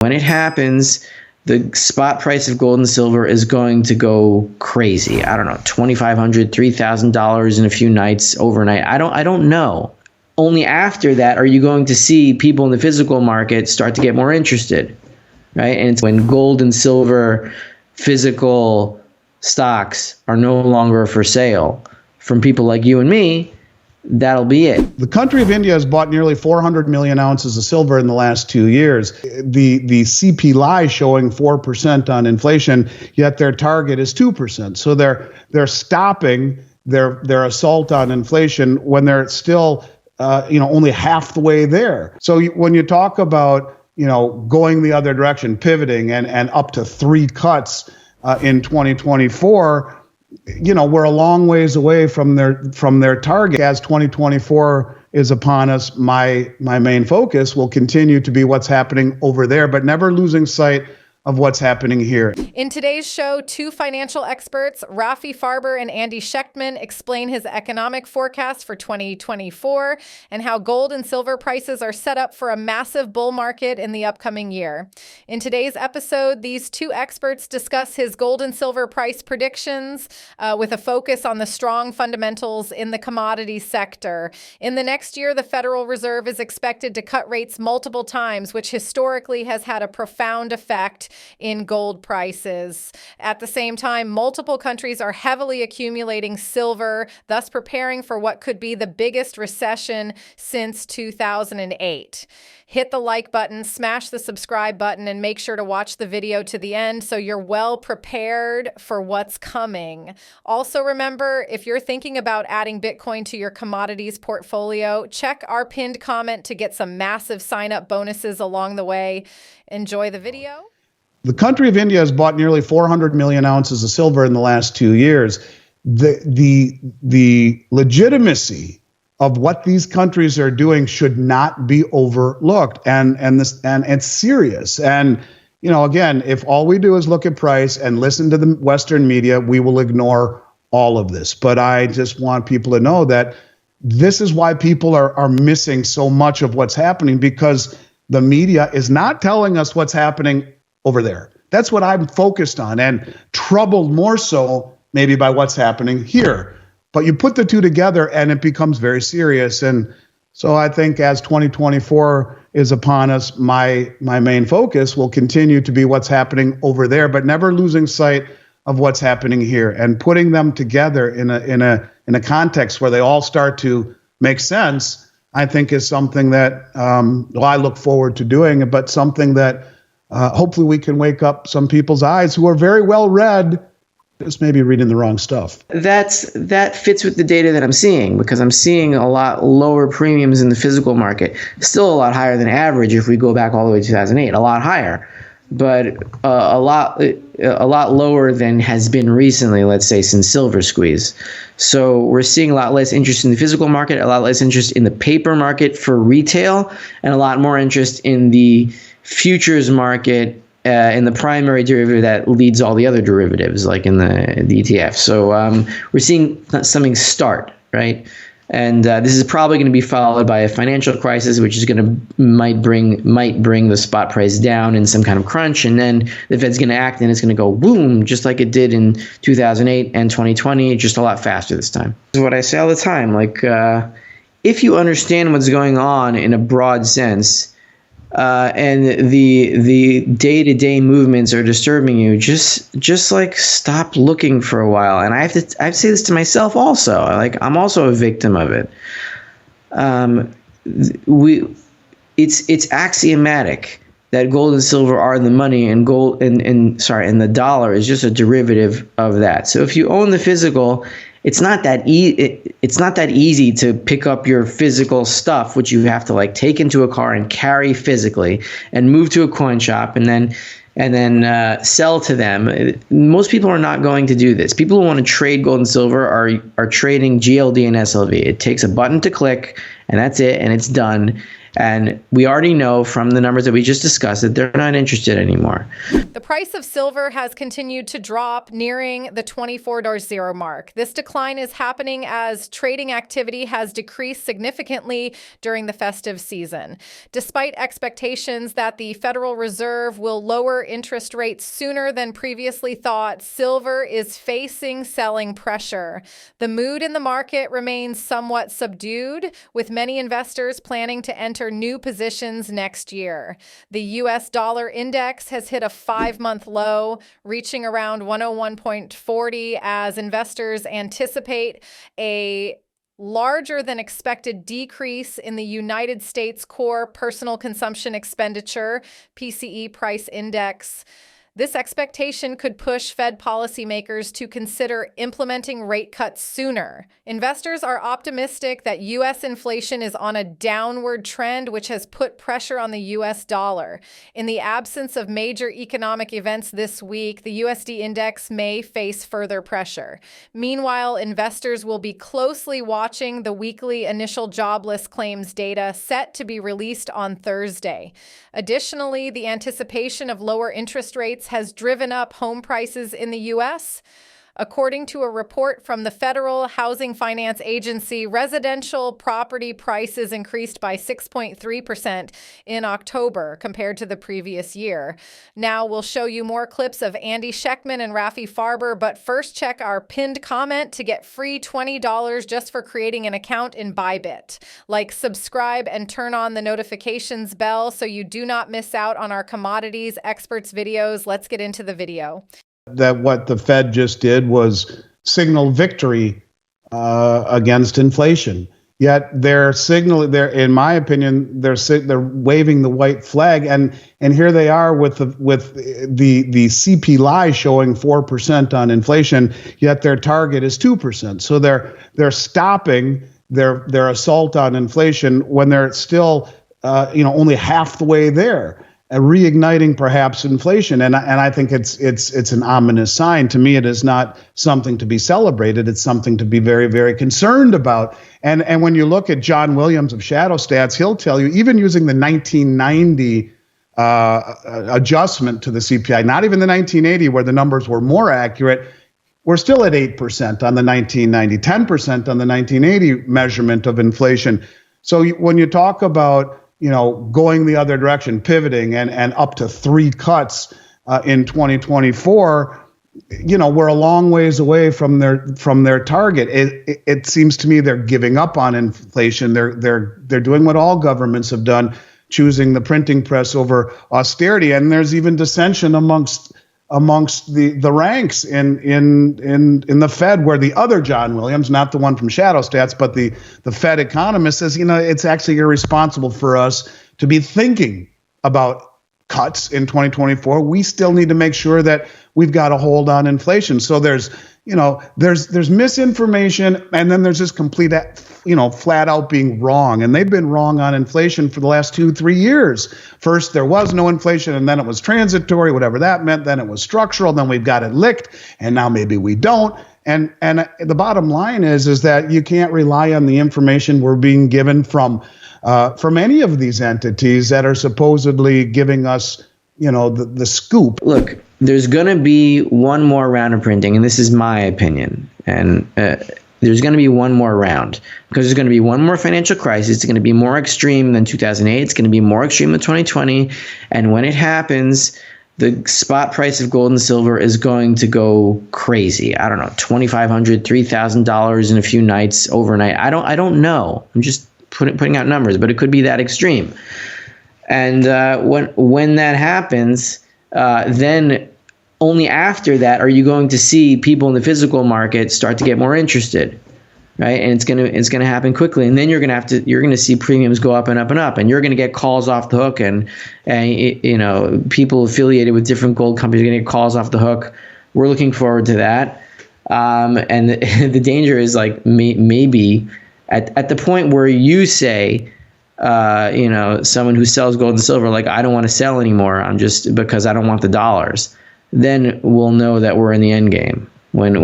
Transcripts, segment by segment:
When it happens, the spot price of gold and silver is going to go crazy. I don't know, $2,500, $3,000 in a few nights, overnight. I don't know. Only after that are you going to see people in the physical market start to get more interested, right? And it's when gold and silver physical stocks are no longer for sale from people like you and me, that'll be it. The country of India has bought nearly 400 million ounces of silver in the last 2 years. The CPI showing 4% on inflation, yet their target is 2%. So they're stopping their assault on inflation when they're still only half the way there. So when you talk about going the other direction, pivoting and up to 3 cuts in 2024, we're a long ways away from their target. As 2024 is upon us, my main focus will continue to be what's happening over there, but never losing sight of what's happening here. In today's show, 2 financial experts, Rafi Farber and Andy Schectman, explain his economic forecast for 2024 and how gold and silver prices are set up for a massive bull market in the upcoming year. In today's episode, these 2 experts discuss his gold and silver price predictions with a focus on the strong fundamentals in the commodities sector. In the next year, the Federal Reserve is expected to cut rates multiple times, which historically has had a profound effect in gold prices. At the same time, multiple countries are heavily accumulating silver, thus preparing for what could be the biggest recession since 2008. Hit the like button, smash the subscribe button, and make sure to watch the video to the end so you're well prepared for what's coming. Also remember, if you're thinking about adding Bitcoin to your commodities portfolio, check our pinned comment to get some massive sign-up bonuses along the way. Enjoy the video. The country of India has bought nearly 400 million ounces of silver in the last 2 years. The legitimacy of what these countries are doing should not be overlooked, and it's serious. And again, if all we do is look at price and listen to the Western media, we will ignore all of this. But I just want people to know that this is why people are missing so much of what's happening, because the media is not telling us what's happening over there. That's what I'm focused on, and troubled more so maybe by what's happening here. But you put the two together and it becomes very serious. And so I think as 2024 is upon us, my main focus will continue to be what's happening over there, but never losing sight of what's happening here, and putting them together in a context where they all start to make sense, I think is something that I look forward to doing, but something that hopefully we can wake up some people's eyes who are very well read, just maybe reading the wrong stuff. That fits with the data that I'm seeing, because I'm seeing a lot lower premiums in the physical market. Still a lot higher than average if we go back all the way to 2008, a lot higher, but a lot lower than has been recently, let's say since Silver Squeeze. So we're seeing a lot less interest in the physical market, a lot less interest in the paper market for retail, and a lot more interest in the futures market, in the primary derivative that leads all the other derivatives, like in the ETF. So we're seeing something start, right? And this is probably going to be followed by a financial crisis, which is might bring the spot price down in some kind of crunch, and then the Fed's going to act, and it's going to go boom, just like it did in 2008 and 2020, just a lot faster this time. This is what I say all the time. Like, if you understand what's going on in a broad sense, and the day-to-day movements are disturbing you, just like stop looking for a while. And I have to say this to myself also. Like, I'm also a victim of it. It's axiomatic that gold and silver are the money, and and the dollar is just a derivative of that. So if you own the physical, it's not that easy to pick up your physical stuff, which you have to like take into a car and carry physically, and move to a coin shop and then sell to them. Most people are not going to do this. People who want to trade gold and silver are trading GLD and SLV. It takes a button to click, and that's it, and it's done. And we already know from the numbers that we just discussed that they're not interested anymore. The price of silver has continued to drop, nearing the $24.00 mark. This decline is happening as trading activity has decreased significantly during the festive season. Despite expectations that the Federal Reserve will lower interest rates sooner than previously thought, silver is facing selling pressure. The mood in the market remains somewhat subdued, with many investors planning to enter new positions next year. The U.S. dollar index has hit a 5-month low, reaching around 101.40 as investors anticipate a larger than expected decrease in the United States core personal consumption expenditure, PCE price index. This expectation could push Fed policymakers to consider implementing rate cuts sooner. Investors are optimistic that U.S. inflation is on a downward trend, which has put pressure on the U.S. dollar. In the absence of major economic events this week, the USD index may face further pressure. Meanwhile, investors will be closely watching the weekly initial jobless claims data set to be released on Thursday. Additionally, the anticipation of lower interest rates has driven up home prices in the U.S. According to a report from the Federal Housing Finance Agency, residential property prices increased by 6.3% in October compared to the previous year. Now we'll show you more clips of Andy Schectman and Rafi Farber, but first check our pinned comment to get free $20 just for creating an account in Bybit. Like, subscribe, and turn on the notifications bell so you do not miss out on our commodities experts videos. Let's get into the video. That what the Fed just did was signal victory against inflation. Yet they're signaling, in my opinion, they're waving the white flag, and here they are with the CPI showing 4% on inflation. Yet their target is 2%. So they're stopping their assault on inflation when they're still only half the way there. Reigniting perhaps inflation, and I think it's an ominous sign. To me, it is not something to be celebrated. It's something to be very, very concerned about. And when you look at John Williams of Shadow Stats, he'll tell you, even using the 1990 adjustment to the CPI, not even the 1980 where the numbers were more accurate, we're still at 8% on the 1990, 10% on the 1980 measurement of inflation. So when you talk about going the other direction, pivoting, and up to 3 cuts in 2024, we're a long ways away from their target. It seems to me they're giving up on inflation. They're doing what all governments have done, choosing the printing press over austerity. And there's even dissension amongst the ranks in the Fed, where the other John Williams, not the one from Shadow Stats, but the Fed economist, says, it's actually irresponsible for us to be thinking about cuts in 2024. We still need to make sure that we've got a hold on inflation. So there's misinformation, and then there's this complete, flat out being wrong. And they've been wrong on inflation for the last 2-3 years. First, there was no inflation, and then it was transitory, whatever that meant. Then it was structural. Then we've got it licked, and now maybe we don't. And the bottom line is that you can't rely on the information we're being given from any of these entities that are supposedly giving us, the scoop. Look, there's going to be one more round of printing, and this is my opinion. And there's going to be one more round because there's going to be one more financial crisis. It's going to be more extreme than 2008. It's going to be more extreme than 2020. And when it happens, the spot price of gold and silver is going to go crazy. I don't know, $2,500, $3,000 in a few nights, overnight. I don't know. I'm just putting out numbers, but it could be that extreme. And when that happens, then only after that are you going to see people in the physical market start to get more interested, right? And it's gonna happen quickly. And then you're gonna see premiums go up and up and up, and you're gonna get calls off the hook, and people affiliated with different gold companies are gonna get calls off the hook. We're looking forward to that. And the danger is like maybe at the point where you say, someone who sells gold and silver, like, I don't want to sell anymore, I'm just because I don't want the dollars, then we'll know that we're in the end game. When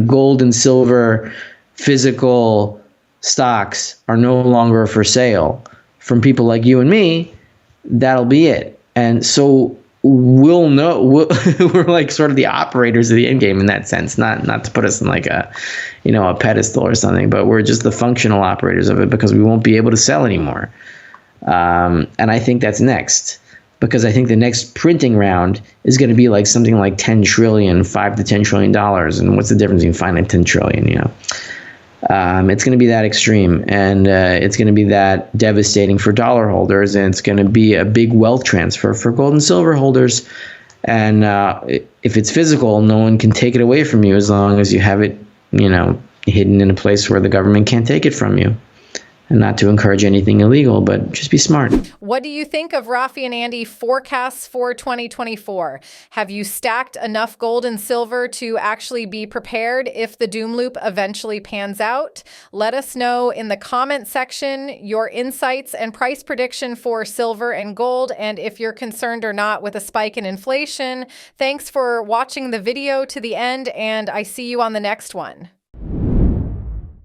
gold and silver physical stocks are no longer for sale from people like you and me, that'll be it. And so we'll know, we're like sort of the operators of the end game in that sense, not to put us in like a pedestal or something, but we're just the functional operators of it because we won't be able to sell anymore. And I think that's next, because I think the next printing round is going to be like something like 10 trillion, $5 to $10 trillion. And what's the difference between 5 and 10 trillion, It's going to be that extreme, and it's going to be that devastating for dollar holders, and it's going to be a big wealth transfer for gold and silver holders. And if it's physical, no one can take it away from you as long as you have it, hidden in a place where the government can't take it from you. And not to encourage anything illegal, but just be smart. What do you think of Rafi and Andy forecasts for 2024? Have you stacked enough gold and silver to actually be prepared if the doom loop eventually pans out? Let us know in the comment section your insights and price prediction for silver and gold, and if you're concerned or not with a spike in inflation. Thanks for watching the video to the end, and I see you on the next one.